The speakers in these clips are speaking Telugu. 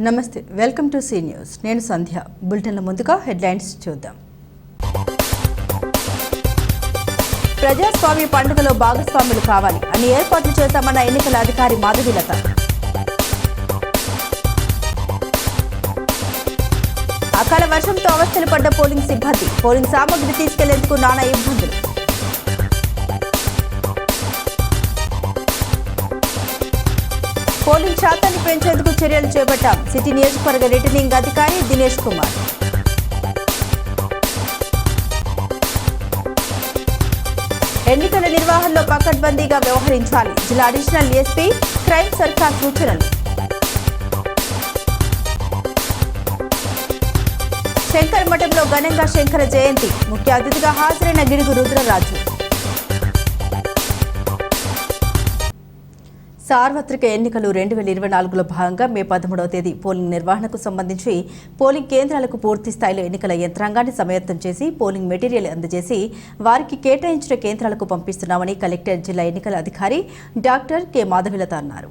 నమస్తే, వెల్కమ్ టు సి న్యూస్. నేను సంధ్య. బులెటిన్ల ముందుగా హెడ్లైన్స్ చూద్దాం. ప్రజాస్వామ్య పండుగలో భాగస్వాములు కావాలి అని ఏర్పాట్లు చేశామన్న ఎన్నికల అధికారి మాధవీలత. అకాల వర్షంతో అవస్థలు పడ్డ పోలింగ్ సిబ్బంది, పోలింగ్ సామగ్రి తీసుకెళ్లేందుకు నానా ఇబ్బందులు. పోలింగ్ శాతాన్ని పెంచేందుకు చర్యలు చేపట్టాం. సిటీ నియోజకవర్గ రిటర్నింగ్ అధికారి దినేష్ కుమార్. ఎన్నికల నిర్వహణలో పకడ్బందీగా వ్యవహరించాలి. జిల్లా అడిషనల్ ఎస్పీ క్రైమ్ సర్కార్ సూచనలు. శంకర మఠంలో ఘనంగా శంకర జయంతి, ముఖ్య అతిథిగా హాజరైన గిడుగు రుద్రరాజు. సార్వత్రిక ఎన్నికలు 2024లో భాగంగా మే 13వ తేదీ పోలింగ్ నిర్వహణకు సంబంధించి పోలింగ్ కేంద్రాలకు పూర్తి స్థాయిలో ఎన్నికల యంత్రాంగాన్ని సమాయత్తం చేసి పోలింగ్ మెటీరియల్ అందజేసి వారికి కేటాయించిన కేంద్రాలకు పంపిస్తున్నామని కలెక్టర్, జిల్లా ఎన్నికల అధికారి డాక్టర్ కె మాధవీలత అన్నారు.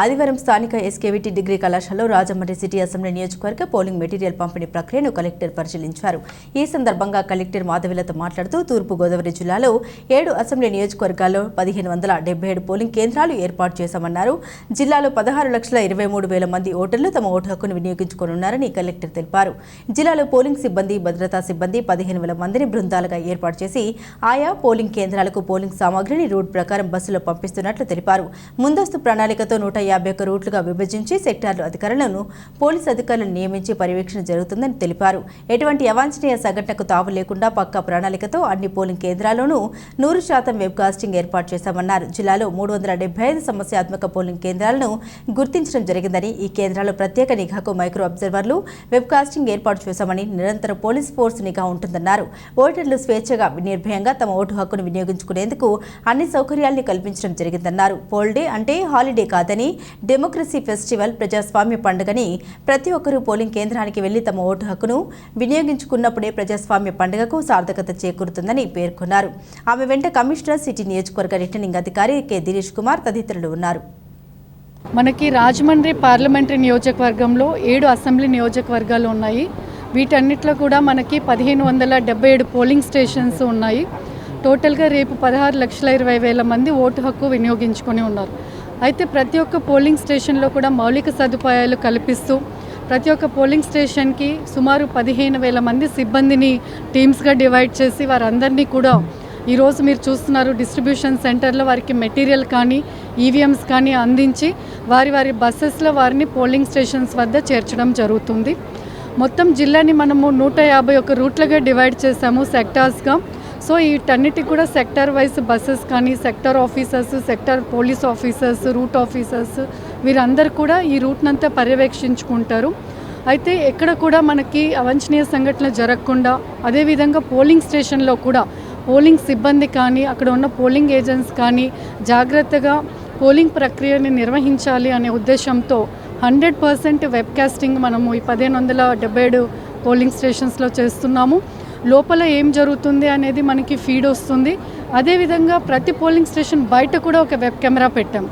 ఆదివారం స్థానిక ఎస్కేవిటి డిగ్రీ కళాశాలలో రాజమండ్రి సిటీ అసెంబ్లీ నియోజకవర్గ పోలింగ్ మెటీరియల్ పంపిణీ ప్రక్రియను కలెక్టర్ పరిశీలించారు. ఈ సందర్భంగా కలెక్టర్ మాధవీలత మాట్లాడుతూ తూర్పు గోదావరి జిల్లాలో 7 అసెంబ్లీ నియోజకవర్గాల్లో 1577 పోలింగ్ కేంద్రాలు ఏర్పాటు చేశామన్నారు. జిల్లాలో 16,23,000 మంది ఓటర్లు తమ ఓటు హక్కును వినియోగించుకోనున్నారని కలెక్టర్ తెలిపారు. జిల్లాలో పోలింగ్ సిబ్బంది, భద్రతా సిబ్బంది 15,000 మందిని బృందాలుగా ఏర్పాటు చేసి ఆయా పోలింగ్ కేంద్రాలకు పోలింగ్ సామాగ్రిని రూట్ ప్రకారం బస్సులో పంపిస్తున్నట్లు తెలిపారు. ముందస్తు ప్రణాళికతో 151 రూట్లుగా విభజించి సెక్టార్లు అధికారులను, పోలీసు అధికారులను నియమించి పర్యవేక్షణ జరుగుతుందని తెలిపారు. ఎటువంటి అవాంఛనీయ సంఘటనకు తావు లేకుండా పక్కా ప్రణాళికతో అన్ని పోలింగ్ కేంద్రాల్లోనూ 100% వెబ్కాస్టింగ్ ఏర్పాటు చేశామన్నారు. జిల్లాలో 375 సమస్యాత్మక పోలింగ్ కేంద్రాలను గుర్తించడం జరిగిందని, ఈ కేంద్రాల్లో ప్రత్యేక నిఘాకు మైక్రో అబ్జర్వర్లు, వెబ్కాస్టింగ్ ఏర్పాటు చేశామని, నిరంతరం పోలీస్ ఫోర్స్ నిఘా ఉంటుందన్నారు. ఓటర్లు స్వేచ్ఛగా, నిర్భయంగా తమ ఓటు హక్కును వినియోగించుకునేందుకు అన్ని సౌకర్యాల్ని కల్పించడం జరిగిందన్నారు. పోల్ డే అంటే హాలిడే కాదని, డెమోక్రసీ ఫెస్టివల్, ప్రజాస్వామ్య పండుగని ప్రతి ఒక్కరూ పోలింగ్ కేంద్రానికి వెళ్లి తమ ఓటు హక్కును వినియోగించుకున్నప్పుడే ప్రజాస్వామ్య పండుగకు సార్థకత చేకూరుతుందని పేర్కొన్నారు. ఆమె వెంట కమిషనర్, సిటీ నియోజకవర్గ రిటర్నింగ్ అధికారి కె దినేష్ కుమార్ తదితరులు ఉన్నారు. మనకి రాజమండ్రి పార్లమెంటరీ నియోజకవర్గంలో 7 అసెంబ్లీ నియోజకవర్గాలు ఉన్నాయి. వీటన్నిటిలో కూడా మనకి 1577 పోలింగ్ స్టేషన్స్ ఉన్నాయి. టోటల్గా రేపు 16,20,000 మంది ఓటు హక్కు వినియోగించుకొని ఉన్నారు. అయితే ప్రతి ఒక్క పోలింగ్ స్టేషన్లో కూడా మౌలిక సదుపాయాలు కల్పిస్తూ ప్రతి ఒక్క పోలింగ్ స్టేషన్కి సుమారు 15,000 మంది సిబ్బందిని టీమ్స్గా డివైడ్ చేసి వారందరినీ కూడా ఈరోజు మీరు చూస్తున్నారు డిస్ట్రిబ్యూషన్ సెంటర్లో వారికి మెటీరియల్ కానీ, ఈవీఎంస్ కానీ అందించి వారి బస్సెస్లో వారిని పోలింగ్ స్టేషన్స్ వద్ద చేర్చడం జరుగుతుంది. మొత్తం జిల్లాని మనము 151 రూట్లుగా డివైడ్ చేశాము సెక్టార్స్గా. సో వీటన్నిటికి కూడా సెక్టర్ వైజ్ బస్సెస్ కానీ, sector officers, sector police officers, route officers వీరందరూ కూడా ఈ రూట్నంతా పర్యవేక్షించుకుంటారు. అయితే ఎక్కడ కూడా మనకి అవాంఛనీయ సంఘటనలు జరగకుండా, అదేవిధంగా పోలింగ్ స్టేషన్లో కూడా పోలింగ్ సిబ్బంది కానీ, అక్కడ ఉన్న పోలింగ్ ఏజెంట్స్ కానీ జాగ్రత్తగా పోలింగ్ ప్రక్రియని నిర్వహించాలి అనే ఉద్దేశంతో 100% వెబ్కాస్టింగ్ మనము ఈ 1577 పోలింగ్ స్టేషన్స్లో చేస్తున్నాము. లోపల ఏం జరుగుతుంది అనేది మనకి ఫీడ్ వస్తుంది. అదేవిధంగా ప్రతి పోలింగ్ స్టేషన్ బయట కూడా ఒక వెబ్ కెమెరా పెట్టాం.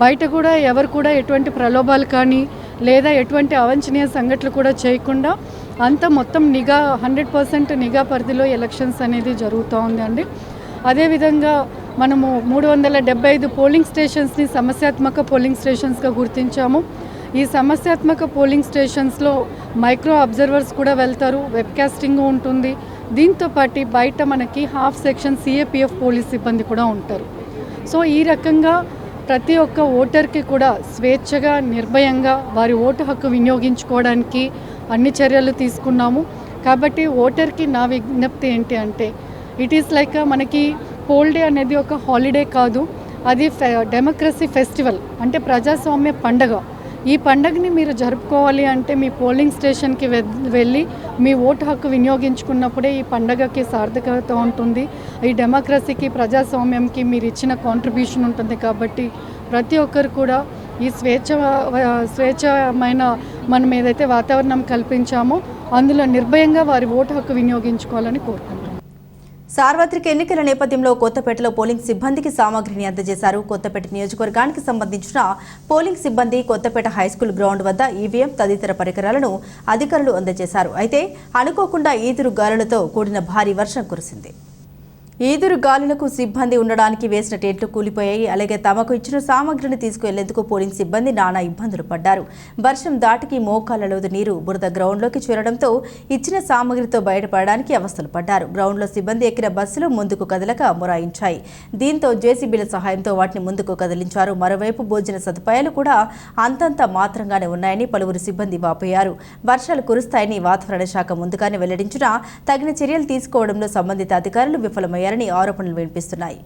బయట కూడా ఎవరు కూడా ఎటువంటి ప్రలోభాలు కానీ లేదా ఎటువంటి అవాంఛనీయ సంఘటనలు కూడా చేయకుండా అంతా మొత్తం నిఘా 100% నిఘా పరిధిలో ఎలక్షన్స్ అనేది జరుగుతూ ఉందండి. అదేవిధంగా మనము 375 పోలింగ్ స్టేషన్స్ని సమస్యాత్మక పోలింగ్ స్టేషన్స్గా గుర్తించాము. ఈ సమస్యాత్మక పోలింగ్ స్టేషన్స్లో మైక్రో అబ్జర్వర్స్ కూడా వెళ్తారు, వెబ్కాస్టింగ్ ఉంటుంది. దీంతో పాటు బయట మనకి హాఫ్ సెక్షన్ సిఏపిఎఫ్ పోలీస్ సిబ్బంది కూడా ఉంటారు. సో ఈ రకంగా ప్రతి ఒక్క ఓటర్కి కూడా స్వేచ్ఛగా, నిర్భయంగా వారి ఓటు హక్కు వినియోగించుకోవడానికి అన్ని చర్యలు తీసుకున్నాము. కాబట్టి ఓటర్కి నా విజ్ఞప్తి ఏంటి అంటే, ఇట్ ఈస్ లైక్ మనకి పోల్ డే అనేది ఒక హాలిడే కాదు, అది డెమోక్రసీ ఫెస్టివల్, అంటే ప్రజాస్వామ్య పండగ. ఈ పండుగని మీరు జరుపుకోవాలి అంటే మీ పోలింగ్ స్టేషన్కి వెళ్ళి మీ ఓటు హక్కు వినియోగించుకున్నప్పుడే ఈ పండుగకి సార్థకత ఉంటుంది. ఈ డెమోక్రసీకి, ప్రజాస్వామ్యంకి మీరు ఇచ్చిన కాంట్రిబ్యూషన్ ఉంటుంది. కాబట్టి ప్రతి ఒక్కరు కూడా ఈ స్వేచ్ఛమైన మనం ఏదైతే వాతావరణం కల్పించామో అందులో నిర్భయంగా వారి ఓటు హక్కు వినియోగించుకోవాలని కోరుకుంటున్నాం. సార్వత్రిక ఎన్నికల నేపథ్యంలో కొత్తపేటలో పోలింగ్ సిబ్బందికి సామగ్రిని అందజేశారు. కొత్తపేట నియోజకవర్గానికి సంబంధించిన పోలింగ్ సిబ్బంది కొత్తపేట హైస్కూల్ గ్రౌండ్ వద్ద ఈవీఎం తదితర పరికరాలను అధికారులు అందజేశారు. అయితే అనుకోకుండా ఈదురు గాలులతో కూడిన భారీ వర్షం కురిసింది. ఈదురు గాలులకు సిబ్బంది ఉండడానికి వేసిన టెంట్లు కూలిపోయాయి. అలాగే తమకు ఇచ్చిన సామగ్రిని తీసుకువెళ్లేందుకు పోలింగ్ సిబ్బంది నానా ఇబ్బందులు పడ్డారు. వర్షం దాటికి మోకాళ్లలో నీరు బురద గ్రౌండ్లోకి చేరడంతో ఇచ్చిన సామగ్రితో బయటపడడానికి అవస్థలు పడ్డారు. గ్రౌండ్లో సిబ్బంది ఎక్కిన బస్సులు ముందుకు కదలక మొరాయించాయి. దీంతో జేసీబీల సహాయంతో వాటిని ముందుకు కదిలించారు. మరోవైపు భోజన సదుపాయాలు కూడా అంతంత మాత్రంగానే ఉన్నాయని పలువురు సిబ్బంది వాపోయారు. వర్షాలు కురుస్తాయని వాతావరణ శాఖ ముందుగానే వెల్లడించినా తగిన చర్యలు తీసుకోవడంలో సంబంధిత అధికారులు విఫలమయ్యారు. ఆరోపణలు వినిపిస్తున్నాయి.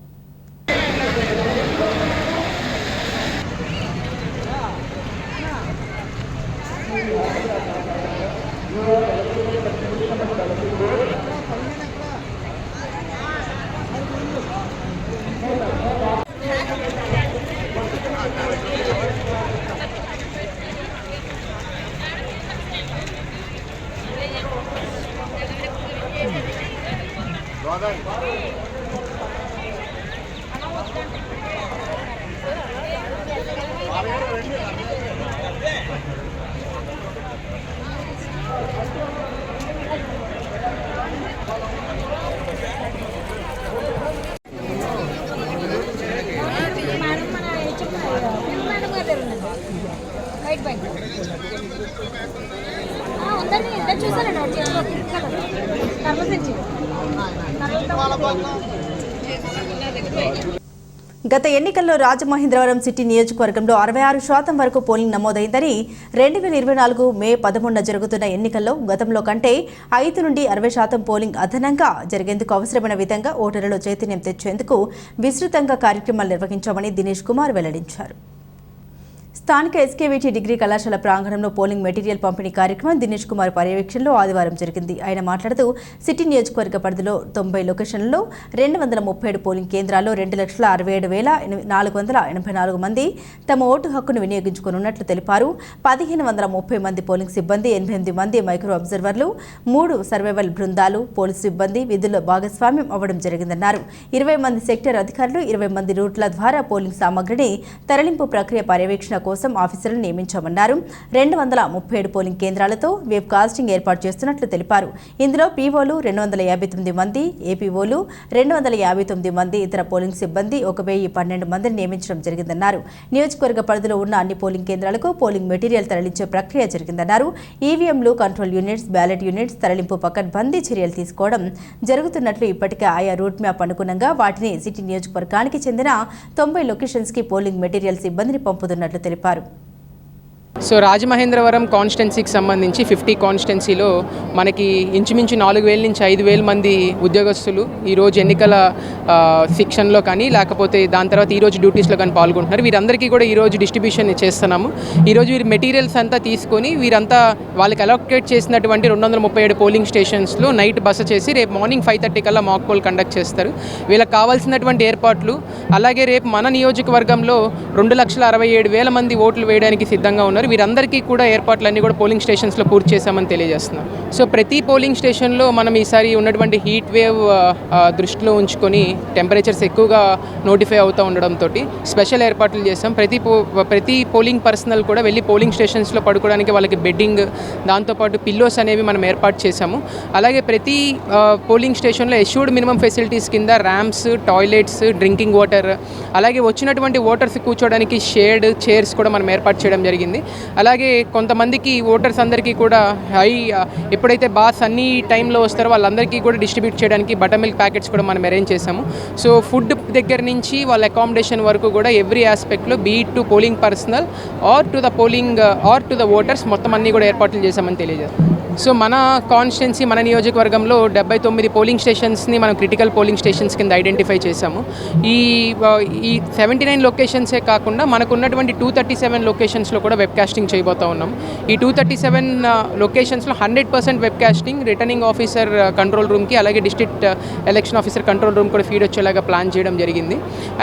గత ఎన్నికల్లో రాజమహేంద్రవరం సిటీ నియోజకవర్గంలో 66% వరకు పోలింగ్ నమోదైందని 2024 మే 11న జరుగుతున్న ఎన్నికల్లో గతంలో కంటే 5 నుండి 60% పోలింగ్ అదనంగా జరిగేందుకు అవసరమైన విధంగా ఓటర్లలో చైతన్యం తెచ్చేందుకు విస్తృతంగా కార్యక్రమాలు నిర్వహించామని దినేష్ కుమార్ వెల్లడించారు. స్థానిక ఎస్కేవీటీ డిగ్రీ కళాశాల ప్రాంగణంలో పోలింగ్ మెటీరియల్ పంపిణీ కార్యక్రమం దినేష్ కుమార్ పర్యవేక్షణలో ఆదివారం జరిగింది. ఆయన మాట్లాడుతూ సిటీ నియోజకవర్గ పరిధిలో 90 లొకేషన్లలో 237 పోలింగ్ కేంద్రాల్లో 2,67,484 మంది తమ ఓటు హక్కును వినియోగించుకోనున్నట్లు తెలిపారు. 1,530 మంది పోలింగ్ సిబ్బంది, 88 మంది మైక్రో అబ్జర్వర్లు, 3 సర్వైవల్ బృందాలు, పోలీసు సిబ్బంది విధుల్లో భాగస్వామ్యం అవ్వడం జరిగిందన్నారు. 20 మంది సెక్టర్ అధికారులు, 20 మంది రూట్ల ద్వారా పోలింగ్ సామగ్రిని తరలింపు ప్రక్రియ పర్యవేక్షణ కోసం ఆఫీసర్లను నియమించామన్నారు. 237 పోలింగ్ కేంద్రాలతో వెబ్ కాస్టింగ్ ఏర్పాటు చేస్తున్నట్లు తెలిపారు. ఇందులో పీఓలు 259 మంది, ఏపీఓలు 259 మంది, ఇతర పోలింగ్ సిబ్బంది 1,012 మందిని నియమించడం జరిగిందన్నారు. నియోజకవర్గ పరిధిలో ఉన్న అన్ని పోలింగ్ కేంద్రాలకు పోలింగ్ మెటీరియల్ తరలించే ప్రక్రియ జరిగిందన్నారు. ఈవీఎంలు, కంట్రోల్ యూనిట్స్, బ్యాలెట్ యూనిట్స్ తరలింపు పకడ్బందీ చర్యలు తీసుకోవడం జరుగుతున్నట్లు ఇప్పటికే ఆయా రూట్ మ్యాప్ అనుగుణంగా వాటిని సిటీ నియోజకవర్గానికి చెందిన 90 లొకేషన్స్కి పోలింగ్ మెటీరియల్ సిబ్బందిని పంపుతున్నట్లు తెలిపారు. సో రాజమహేంద్రవరం కాన్స్టిట్యున్సీకి సంబంధించి 50 కాన్స్టిట్యున్సీలో మనకి ఇంచుమించు 4,000 నుంచి 5,000 మంది ఉద్యోగస్తులు ఈరోజు ఎన్నికల శిక్షణలో కానీ లేకపోతే దాని తర్వాత ఈరోజు డ్యూటీస్లో కానీ పాల్గొంటున్నారు. వీరందరికీ కూడా ఈరోజు డిస్ట్రిబ్యూషన్ చేస్తున్నాము. ఈరోజు వీరి మెటీరియల్స్ అంతా తీసుకొని వీరంతా వాళ్ళకి అలొకేట్ చేసినటువంటి 237 పోలింగ్ స్టేషన్స్లో నైట్ బస చేసి రేపు మార్నింగ్ 5:30 కల్లా మాక్ పోల్ కండక్ట్ చేస్తారు. వీళ్ళకి కావాల్సినటువంటి ఏర్పాట్లు, అలాగే రేపు మన నియోజకవర్గంలో 2,67,000 మంది ఓట్లు వేయడానికి సిద్ధంగా ఉన్నారు. వీరందరికీ కూడా ఏర్పాట్లన్నీ కూడా పోలింగ్ స్టేషన్స్లో పూర్తి చేశామని తెలియజేస్తున్నాం. సో ప్రతి పోలింగ్ స్టేషన్లో మనం ఈసారి ఉన్నటువంటి హీట్ వేవ్ దృష్టిలో ఉంచుకొని టెంపరేచర్స్ ఎక్కువగా నోటిఫై అవుతూ ఉండడంతో స్పెషల్ ఏర్పాట్లు చేస్తాం. ప్రతి పోలింగ్ పర్సనల్ కూడా వెళ్ళి పోలింగ్ స్టేషన్స్లో పడుకోవడానికి వాళ్ళకి బెడ్డింగ్, దాంతోపాటు పిల్లోస్ అనేవి మనం ఏర్పాటు చేశాము. అలాగే ప్రతి పోలింగ్ స్టేషన్లో ఎష్యూర్డ్ మినిమం ఫెసిలిటీస్ కింద ర్యాంప్స్, టాయిలెట్స్, డ్రింకింగ్ వాటర్, అలాగే వచ్చినటువంటి ఓటర్స్ కూర్చోవడానికి షేడ్ చైర్స్ కూడా మనం ఏర్పాటు చేయడం జరిగింది. అలాగే కొంతమందికి ఓటర్స్ అందరికీ కూడా ఎప్పుడైతే బాస్ అన్ని టైంలో వస్తారో వాళ్ళందరికీ కూడా డిస్ట్రిబ్యూట్ చేయడానికి బటర్ మిల్క్ ప్యాకెట్స్ కూడా మనం అరేంజ్ చేసాము. సో ఫుడ్ దగ్గర నుంచి వాళ్ళ అకామిడేషన్ వరకు కూడా ఎవ్రీ ఆస్పెక్ట్లో be it to polling personnel or to the polling or to the voters మొత్తం అన్నీ కూడా ఏర్పాట్లు చేశామని తెలియజేస్తాం. సో మన కాన్స్టిట్యున్సీ, మన నియోజకవర్గంలో 79 పోలింగ్ స్టేషన్స్ని మనం క్రిటికల్ పోలింగ్ స్టేషన్స్ కింద ఐడెంటిఫై చేశాము. ఈ 79 లొకేషన్సే కాకుండా మనకు ఉన్నటువంటి 237 లొకేషన్స్లో కూడా వెబ్ కాస్టింగ్ చేయబోతూ ఉన్నాం. ఈ 237 లొకేషన్స్లో 100% web casting returning officer control రూమ్కి, అలాగే district election officer control room కూడా ఫీడ్ వచ్చేలాగా ప్లాన్ చేయడం జరిగింది.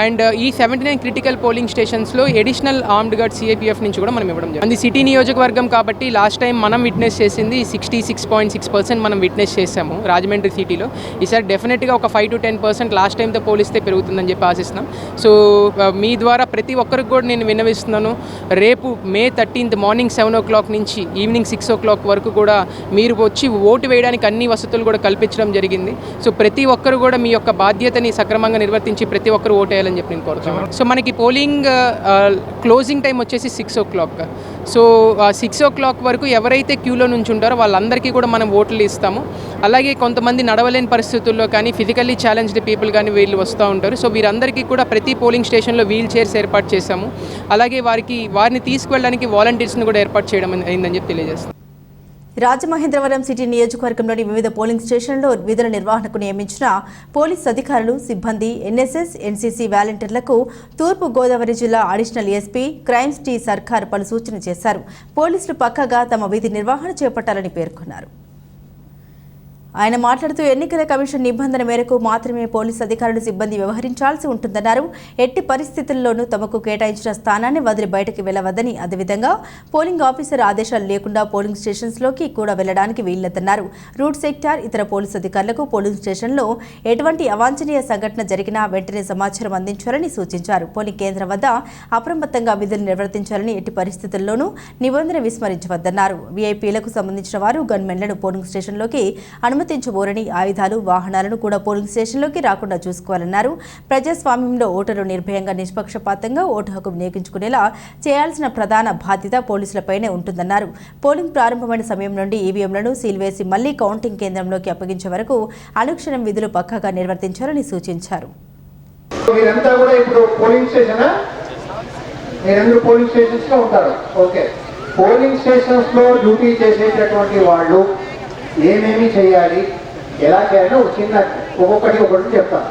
అండ్ ఈ 79 క్రిటికల్ పోలింగ్ స్టేషన్స్లో ఎడిషనల్ ఆర్మ్డ్ గార్డ్ సిఐపిఎఫ్ నుంచి కూడా మనం ఇవ్వడం జరిగింది. అది సిటీ నియోజకవర్గం కాబట్టి లాస్ట్ టైం మనం విట్నెస్ చేసింది 66.6% మనం విట్నెస్ చేసాము రాజమండ్రి సిటీలో. ఈసారి డెఫినెట్గా ఒక 5 to 10% లాస్ట్ టైంతో పోలిస్తే పెరుగుతుందని చెప్పి ఆశిస్తున్నాం. సో మీ ద్వారా ప్రతి ఒక్కరికి కూడా నేను విన్నవిస్తున్నాను, రేపు May 13th మార్నింగ్ 7 o'clock నుంచి ఈవినింగ్ 6 o'clock వరకు కూడా మీరు వచ్చి ఓటు వేయడానికి అన్ని వసతులు కూడా కల్పించడం జరిగింది. సో ప్రతి ఒక్కరు కూడా మీ యొక్క బాధ్యతని సక్రమంగా నిర్వర్తించి ప్రతి ఒక్కరు ఓటు వేయాలని చెప్పి నేను కోరుతున్నాను. సో మనకి పోలింగ్ క్లోజింగ్ టైం వచ్చేసి 6 o'clock. సో 6 o'clock వరకు ఎవరైతే క్యూలో నుంచి ఉంటారో వాళ్ళందరికీ కూడా మనం ఓట్లు ఇస్తాము. అలాగే కొంతమంది నడవలేని పరిస్థితుల్లో కానీ ఫిజికల్లీ ఛాలెంజ్డ్ పీపుల్ కానీ వీళ్ళు వస్తూ ఉంటారు. సో వీరందరికీ కూడా ప్రతి పోలింగ్ స్టేషన్లో వీల్ చైర్స్ ఏర్పాటు చేశాము. అలాగే వారిని తీసుకువెళ్ళడానికి వాలంటీర్స్ని కూడా ఏర్పాటు చేయడం అయిందని చెప్పి తెలియజేస్తాం. రాజమహేంద్రవరం సిటీ నియోజకవర్గంలోని వివిధ పోలింగ్ స్టేషన్లలో విధుల నిర్వహణకు నియమించిన పోలీస్ అధికారులు, సిబ్బంది, ఎన్ఎస్ఎస్, ఎన్సీసీ వాలంటీర్లకు తూర్పు గోదావరి జిల్లా అడిషనల్ ఎస్పీ క్రైమ్స్ టీ సర్కార్ పలు సూచనలు చేశారు. పోలీసులు పక్కాగా తమ విధి నిర్వహణ చేపట్టాలని పేర్కొన్నారు. ఆయన మాట్లాడుతూ ఎన్నికల కమిషన్ నిబంధన మేరకు మాత్రమే పోలీసు అధికారులు, సిబ్బంది వ్యవహరించాల్సి ఉంటుందన్నారు. ఎట్టి పరిస్థితుల్లోనూ తమకు కేటాయించిన స్థానాన్ని వదిలి బయటకు వెళ్లవద్దని, అదేవిధంగా పోలింగ్ ఆఫీసర్ ఆదేశాలు లేకుండా పోలింగ్ స్టేషన్స్లోకి కూడా వెళ్లడానికి వీల్లేదన్నారు. రూట్ సెక్టార్ ఇతర పోలీసు అధికారులకు పోలింగ్ స్టేషన్లో ఎటువంటి అవాంఛనీయ సంఘటన జరిగినా వెంటనే సమాచారం అందించాలని సూచించారు. పోలింగ్ కేంద్రం వద్ద అప్రమత్తంగా విధులు నిర్వర్తించాలని, ఎట్టి పరిస్థితుల్లోనూ నిబంధన విస్మరించవద్దన్నారు. వీఐపీలకు సంబంధించిన వారు గన్మెన్లను పోలింగ్ స్టేషన్లోకి అనుమతించబోరని, ఆయుధాలు, వాహనాలను కూడా పోలింగ్ స్టేషన్లోకి రాకుండా చూసుకోవాలన్నారు. ప్రజాస్వామ్యంలో ఓటర్లు నిర్భయంగా, నిష్పక్షపాతంగా ఓటు హక్కు వినియోగించుకునేలా చేయాల్సిన ప్రధాన బాధ్యత పోలీసులపైనే ఉంటుందన్నారు. పోలింగ్ ప్రారంభమైన సమయం నుండి ఈవీఎంలను సీల్ వేసి మళ్లీ కౌంటింగ్ కేంద్రంలోకి అప్పగించే వరకు అనుక్షణం విధులు పక్కాగా నిర్వర్తించాలని సూచించారు. మీరంతా కూడా ఇప్పుడు పోలింగ్ స్టేషనా? మీరందరూ పోలింగ్ స్టేషన్స్ లో ఉంటారు. ఓకే, పోలింగ్ స్టేషన్స్ లో డ్యూటీ చేసేటటువంటి వాళ్ళు ఏమేమి చేయాలి, ఎలా చేయాలో ఒక్కొక్కటి చెప్తాను.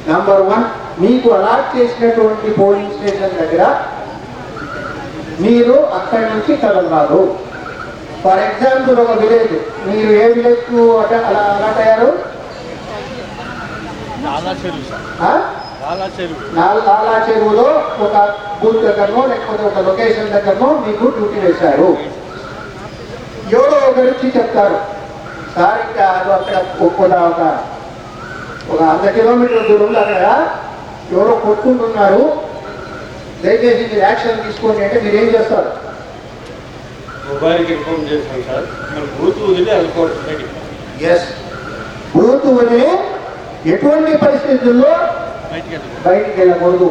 నంబర్ 1, మీకు అలాట్ చేసినటువంటి పోలింగ్ స్టేషన్ దగ్గర మీరు అక్కడి నుంచి కదలరాదు. ఫర్ ఎగ్జాంపుల్ ఒక విలేజ్, మీరు ఏ విలేజ్ కు అలాట్ అయ్యారు? లాలా చెరువులో ఒక బూత్ దగ్గరనో లేకపోతే ఒక లొకేషన్ దగ్గరనో మీకు డ్యూటీ వేశారు. ఎవరో ఒకరు వచ్చి చెప్తారు, సార్ ఇంకా అక్కడ ఒక 100 కిలోమీటర్ల దూరంలో అక్కడ ఎవరో కొట్టుకుంటున్నారు, దయచేసి మీరు యాక్షన్ తీసుకోండి అంటే మీరు ఏం చేస్తారు? మొబైల్కి ఇన్ఫార్మ్ చేస్తాం సార్, మీరు బూత్ వదిలి అనుకోండి. ఎస్, బూత్ వదిలి ఎటువంటి పరిస్థితుల్లో బయటికి వెళ్ళకూడదు.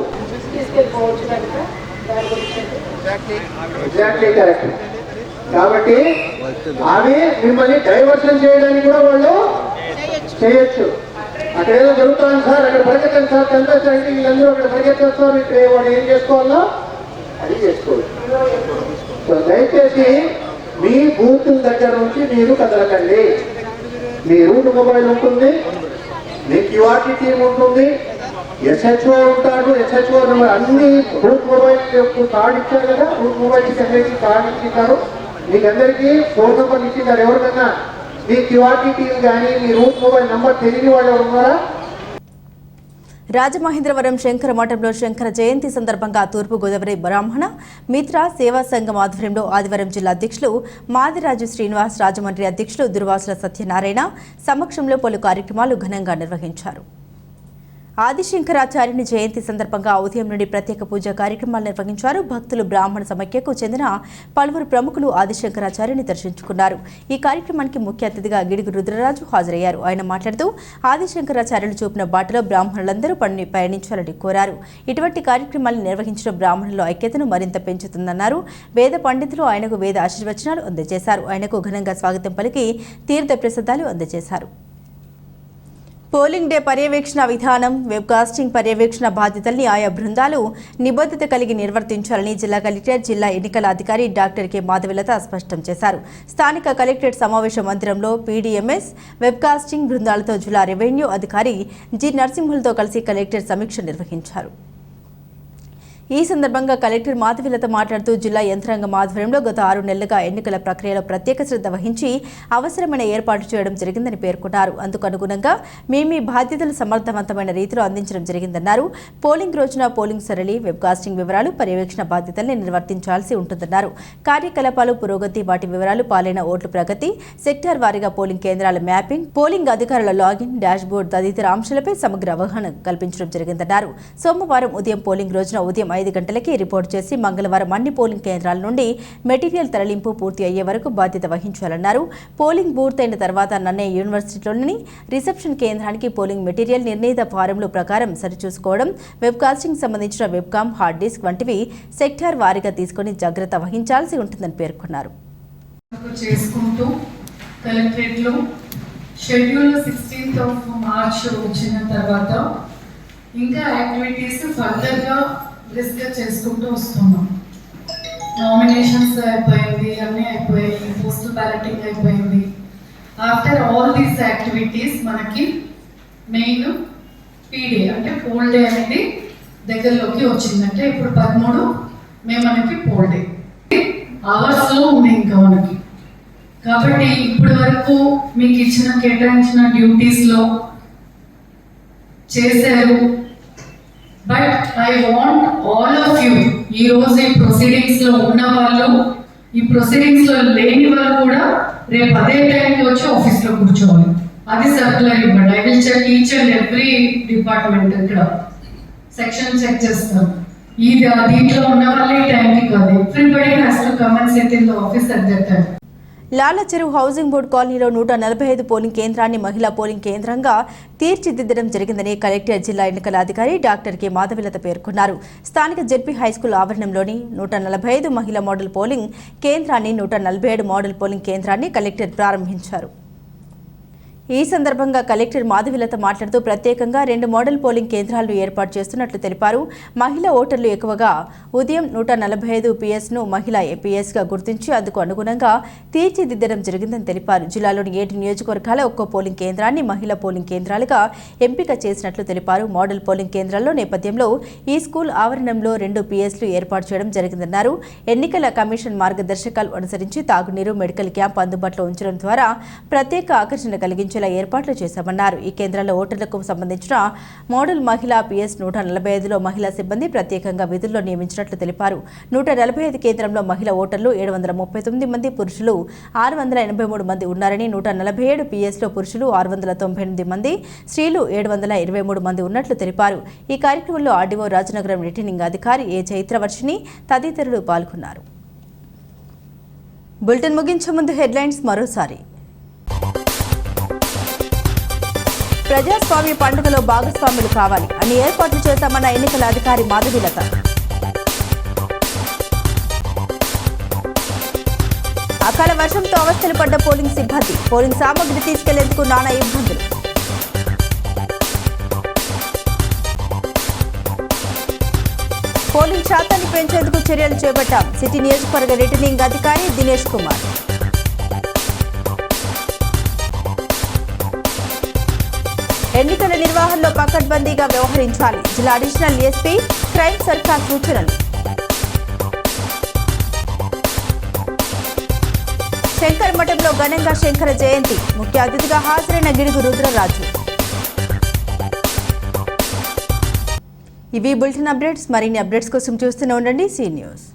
Exactly correct. కాబట్టి అవి మిమ్మల్ని డైవర్షన్ చేయడానికి కూడా వాళ్ళు చేయొచ్చు. అక్కడ ఏదో జరుగుతుంది సార్, అక్కడ పరిగెత్తండి సార్, చంపేసండి, వీళ్ళందరూ అక్కడ పరిగెత్తేస్తారు, ఇక్కడ వాడు ఏం చేసుకోవాలో అది చేసుకోవాలి. సో దయచేసి మీ బూత్ దగ్గర నుంచి మీరు కదలకండి. మీ రూట్ మొబైల్ ఉంటుంది, మీ క్యూఆర్టీ టీం ఉంటుంది, ఎస్హెచ్ఓ ఉంటాడు, ఎస్హెచ్ఓ నెంబర్ అన్ని రూట్ మొబైల్ కార్డు ఇచ్చారు కదా, రూట్ మొబైల్ అందరికీ కార్డు ఇచ్చిన్నారు, మీకు అందరికీ ఫోన్ నెంబర్ ఇచ్చినారు. ఎవరికన్నా మీ క్యూఆర్టీ టీం కానీ మీ రూట్ మొబైల్ నెంబర్ తెలియని వాళ్ళు ఎవరు ఉన్నారా? రాజమహేంద్రవరం శంకర మఠంలో శంకర జయంతి సందర్భంగా తూర్పు గోదావరి బ్రాహ్మణ మిత్ర సేవా సంఘం ఆధ్వర్యంలో ఆదివారం జిల్లా అధ్యక్షులు మాదిరాజు శ్రీనివాస్, రాజమండ్రి అధ్యక్షులు దుర్వాసుల సత్యనారాయణ సమక్షంలో పలు కార్యక్రమాలు ఘనంగా నిర్వహించారు. ఆదిశంకరాచార్యుని జయంతి సందర్భంగా ఉదయం నుండి ప్రత్యేక పూజా కార్యక్రమాలు నిర్వహించారు. భక్తులు, బ్రాహ్మణ సమైక్యకు చెందిన పలువురు ప్రముఖులు ఆదిశంకరాచార్యుని దర్శించుకున్నారు. ఈ కార్యక్రమానికి ముఖ్య అతిథిగా గిడుగు రుద్రరాజు హాజరయ్యారు. ఆయన మాట్లాడుతూ ఆదిశంకరాచార్యులు చూపిన బాటలో బ్రాహ్మణులందరూ పయనించాలని కోరారు. ఇటువంటి కార్యక్రమాలు నిర్వహించడం బ్రాహ్మణుల ఐక్యతను మరింత పెంచుతుందన్నారు. వేద పండితులు ఆయనకు వేద ఆశీర్వచనాలు అందజేశారు. ఆయనకు ఘనంగా స్వాగతం పలికి తీర్థ ప్రసాదాలు అందజేశారు. పోలింగ్ డే పర్యవేక్షణ విధానం, వెబ్కాస్టింగ్ పర్యవేక్షణ బాధ్యతల్ని ఆయా బృందాలు నిబద్ధత కలిగి నిర్వర్తించాలని జిల్లా కలెక్టర్, జిల్లా ఎన్నికల అధికారి డాక్టర్ కె మాధవిలత స్పష్టం చేశారు. స్థానిక కలెక్టరేట్ సమావేశ మందిరంలో పీడీఎంఎస్, వెబ్కాస్టింగ్ బృందాలతో జిల్లా రెవెన్యూ అధికారి జి నరసింహులతో కలిసి కలెక్టర్ సమీక్ష నిర్వహించారు. ఈ సందర్భంగా కలెక్టర్ మాధవిలత మాట్లాడుతూ జిల్లా యంత్రాంగం ఆధ్వర్యంలో గత 6 నెలలుగా ఎన్నికల ప్రక్రియలో ప్రత్యేక శ్రద్ధ వహించి అవసరమైన ఏర్పాట్లు చేయడం జరిగిందని పేర్కొన్నారు. అందుకు అనుగుణంగా మీ బాధ్యతలు సమర్థవంతమైన రీతిలో అందించడం జరిగిందన్నారు. పోలింగ్ రోజున పోలింగ్ సరళి, వెబ్కాస్టింగ్ వివరాలు, పర్యవేక్షణ బాధ్యతల్ని నిర్వర్తించాల్సి ఉంటుందన్నారు. కార్యకలాపాలు పురోగతి, వాటి వివరాలు, పాలైన ఓట్ల ప్రగతి, సెక్టార్ వారీగా పోలింగ్ కేంద్రాల మ్యాపింగ్, పోలింగ్ అధికారుల లాగిన్, డాష్బోర్డ్ తదితర అంశాలపై సమగ్ర అవగాహన కల్పించడం జరిగిందన్నారు. సోమవారం ఉదయం పోలింగ్ రోజున ఉదయం 5 గంటలకి రిపోర్ట్ చేసి మంగళవారం అన్ని పోలింగ్ కేంద్రాల నుండి మెటీరియల్ తరలింపు పూర్తి అయ్యే వరకు బాధ్యత వహించాలన్నారు. పోలింగ్ పూర్తయిన తర్వాత నన్నే యూనివర్సిటీలోని రిసెప్షన్ కేంద్రానికి పోలింగ్ మెటీరియల్ నిర్ణీత ఫారంల ప్రకారం సరిచూసుకోవడం, వెబ్కాస్టింగ్ సంబంధించిన వెబ్కామ్, హార్డ్ డిస్క్ వంటివి సెక్టార్ వారీగా తీసుకుని జాగ్రత్త వహించాల్సి ఉంటుందని పేర్కొన్నారు. చేసుకుంటూ కలెక్టరేట్లో షెడ్యూల్ 16th March వచ్చిన తర్వాత ఇంకా యాక్టివిటీస్ ఫర్దర్గా డిస్కస్ చేసుకుంటూ వస్తున్నాం. నామినేషన్స్ అయిపోయింది, అన్నీ అయిపోయాయి, పోస్టల్ బ్యాలెటింగ్ అయిపోయింది. ఆఫ్టర్ ఆల్ దీస్ యాక్టివిటీస్ మనకి మెయిన్ పీడే అంటే పోల్ డే అనేది దగ్గరలోకి వచ్చిందంటే ఇప్పుడు 13 మనకి పోల్ డే అవర్స్లో ఉంది ఇంకా మనకి. కాబట్టి ఇప్పటి వరకు మీకు కేటాయించిన డ్యూటీస్లో చేశారు. But I want all of you, ఈ రోజు ఈ ప్రొసీడింగ్స్లో ఉన్న వాళ్ళు, ఈ ప్రొసీడింగ్స్లో లేని వాళ్ళు కూడా రేపు అదే టైంకి వచ్చి ఆఫీస్లో కూర్చోవాలి. అది సర్కులర్ ఇవ్వండి. I will check each and every department. ఇక్కడ సెక్షన్ చెక్ చేస్తాం. దీంట్లో ఉన్న వాళ్ళే ఈ టైంకి కాదు. Everybody has to come and sit in the office at that time. Lala Cheruvu housing board కాలనీలో 145 పోలింగ్ కేంద్రాన్ని మహిళా పోలింగ్ కేంద్రంగా తీర్చిదిద్దడం జరిగిందని కలెక్టర్, జిల్లా ఎన్నికల అధికారి డాక్టర్ కె మాధవిలత పేర్కొన్నారు. స్థానిక జెడ్పీ హైస్కూల్ ఆవరణంలోని 145 మహిళా మోడల్ పోలింగ్ కేంద్రాన్ని, 147 మోడల్ పోలింగ్ కేంద్రాన్ని కలెక్టర్ ప్రారంభించారు. ఈ సందర్భంగా కలెక్టర్ మాధవిలత మాట్లాడుతూ ప్రత్యేకంగా 2 మోడల్ పోలింగ్ కేంద్రాలను ఏర్పాటు చేస్తున్నట్లు తెలిపారు. మహిళా ఓటర్లు ఎక్కువగా ఉదయం 145 PS-ను మహిళా APS-గా గుర్తించి అందుకు అనుగుణంగా తీర్చిదిద్దడం జరిగిందని తెలిపారు. జిల్లాలోని 7 నియోజకవర్గాల ఒక్కో పోలింగ్ కేంద్రాన్ని మహిళా పోలింగ్ కేంద్రాలుగా ఎంపిక చేసినట్లు తెలిపారు. మోడల్ పోలింగ్ కేంద్రాల్లో నేపథ్యంలో ఈ స్కూల్ ఆవరణంలో 2 PS-లు ఏర్పాటు చేయడం జరిగిందన్నారు. ఎన్నికల కమిషన్ మార్గదర్శకాలు అనుసరించి తాగునీరు, మెడికల్ క్యాంప్ అందుబాటులో ఉంచడం ద్వారా ప్రత్యేక ఆకర్షణ కలిగించి ఏర్పాట్లు చేశామన్నారు. ఈ కేంద్రాల్లో ఓటర్లకు సంబంధించిన మోడల్ మహిళా PS 145లో మహిళా సిబ్బంది ప్రత్యేకంగా విధుల్లో నియమించినట్లు తెలిపారు. 145 కేంద్రంలో మహిళా ఓటర్లు 739 మంది, పురుషులు 683 మంది ఉన్నారని, 147 PS-లో పురుషులు 698 మంది, స్త్రీలు 723 మంది ఉన్నట్లు తెలిపారు. ఈ కార్యక్రమంలో ఆర్డీఓ రాజనగరం రిటర్నింగ్ అధికారి ఏ చైత్రవర్షిని తదితరులు పాల్గొన్నారు. బులెటిన్ ముగించే ముందు హెడ్లైన్స్ మరోసారి. ప్రజాస్వామ్య పండుగలో భాగస్వాములు కావాలి అని ఏర్పాట్లు చేశామన్న ఎన్నికల అధికారి మాధవిలత. అకాల వర్షంతో అవస్థలు పడ్డ పోలింగ్ సిబ్బంది, పోలింగ్ సామగ్రి తీసుకెళ్లేందుకు నానా ఇబ్బందులు. పోలింగ్ శాతాన్ని పెంచేందుకు చర్యలు చేపట్టాం. సిటీ నియోజకవర్గ రిటర్నింగ్ అధికారి దినేష్ కుమార్. ఎన్నికల నిర్వహణలో పకడ్బందీగా వ్యవహరించాలి. జిల్లా అడిషనల్ ఎస్పీ క్రైమ్ సర్కార్ సూచనలు. శంకర్ మఠంలో ఘనంగా శంకర జయంతి, ముఖ్య అతిథిగా హాజరైన గిడుగు రుద్రరాజు. ఇవి బులెటిన్ అప్డేట్స్. మరిన్ని అప్డేట్స్ కోసం చూస్తూనే ఉండండి సీ న్యూస్.